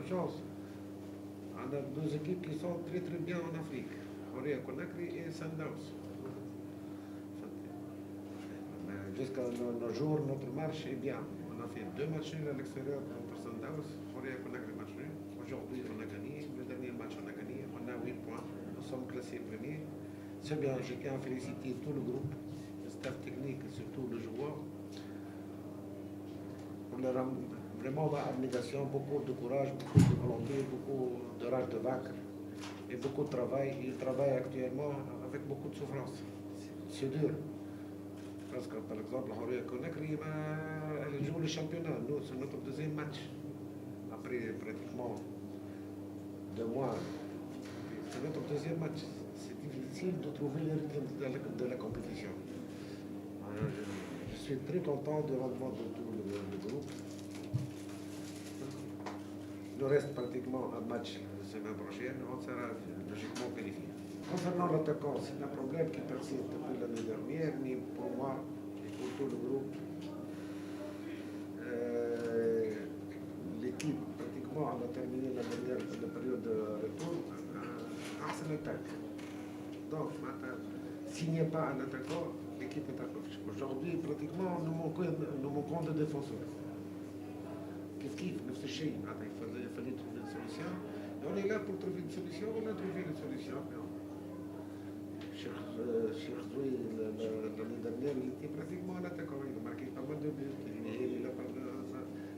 chance. On a deux équipes qui sont très très bien en Afrique, Horia Conakry et Sundowns. Jusqu'à nos jours, notre marche est bien. On a fait 2 matchs nuls à l'extérieur contre Sundowns, Horia Conakry match nul. Aujourd'hui, on a gagné. Le dernier match, on a gagné. On a 8 points. Nous sommes classés premiers. C'est bien, je tiens à féliciter tout le groupe, le staff technique et surtout le joueur. Pour leur vraiment abnégation, beaucoup de courage, beaucoup de volonté, beaucoup de rage de vaincre et beaucoup de travail. Ils travaillent actuellement avec beaucoup de souffrance. C'est dur. Parce que par exemple, Horia Conakry, elle joue le championnat. Nous, c'est notre deuxième match. Après pratiquement 2 mois, c'est notre deuxième match. C'est difficile de trouver le rythme de la compétition. Je suis très content du rendement de tout le groupe. Il nous reste pratiquement un match la semaine prochaine. On sera logiquement qualifié. Concernant l'attaquant, c'est un problème qui persiste depuis l'année dernière, mais pour moi et pour tout le groupe. L'équipe, pratiquement, on a terminé la période de retour à Arsenal attaque. Donc, s'il n'y a pas un attaquant, l'équipe est à coach. Aujourd'hui, pratiquement, nous manquons de défenseurs. Qu'est-ce qu'il faut? Il fallait trouver une solution. Et on est là pour trouver une solution. On a trouvé une solution. Cherzoui, l'année dernière, il était pratiquement un attaquant. Il a marqué pas mal de buts.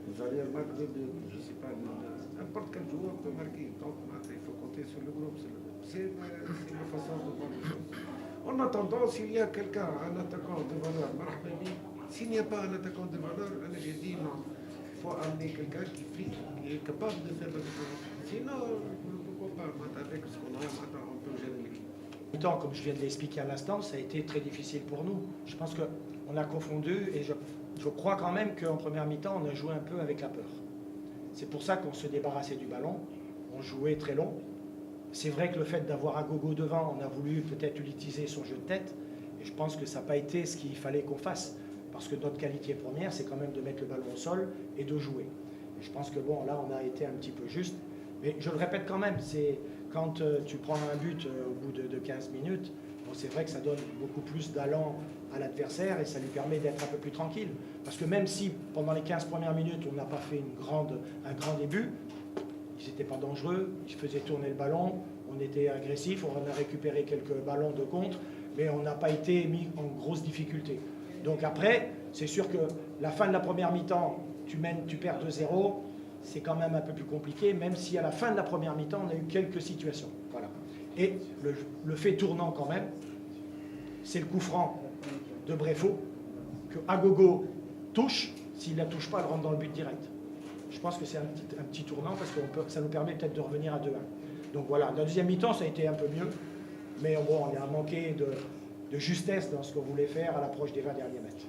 Vous allez marquer 2 buts. Je ne sais pas, n'importe quel joueur peut marquer. Donc, il faut compter sur le groupe. C'est ma façon de voir les choses. En attendant, s'il y a quelqu'un, un attaquant de valeur, s'il n'y a pas un attaquant de valeur, j'ai dit non. Il faut amener quelqu'un qui est capable de faire la différence. Sinon, pourquoi pas, avec ce qu'on a, on peut gérer l'équipe. Comme je viens de l'expliquer à l'instant, ça a été très difficile pour nous. Je pense qu'on a confondu et je crois quand même qu'en première mi-temps, on a joué un peu avec la peur. C'est pour ça qu'on se débarrassait du ballon, on jouait très long. C'est vrai que le fait d'avoir Agogo devant, on a voulu peut-être utiliser son jeu de tête, et je pense que ça n'a pas été ce qu'il fallait qu'on fasse, parce que notre qualité première, c'est quand même de mettre le ballon au sol et de jouer. Et je pense que bon, là, on a été un petit peu juste, mais je le répète quand même, c'est quand tu prends un but au bout de 15 minutes, bon, c'est vrai que ça donne beaucoup plus d'allant à l'adversaire et ça lui permet d'être un peu plus tranquille. Parce que même si pendant les 15 premières minutes, on n'a pas fait un grand début, ils n'étaient pas dangereux, ils faisaient tourner le ballon, on était agressif, on a récupéré quelques ballons de contre, mais on n'a pas été mis en grosse difficulté. Donc après, c'est sûr que la fin de la première mi-temps, tu perds 2-0, c'est quand même un peu plus compliqué, même si à la fin de la première mi-temps, on a eu quelques situations. Voilà. Et le fait tournant quand même, c'est le coup franc de Bréfo, que Agogo touche, s'il ne la touche pas, elle rentre dans le but direct. Je pense que c'est un petit tournant parce que ça nous permet peut-être de revenir à 2-1. Donc voilà, la deuxième mi-temps, ça a été un peu mieux, mais bon, on a manqué de justesse dans ce qu'on voulait faire à l'approche des 20 derniers mètres.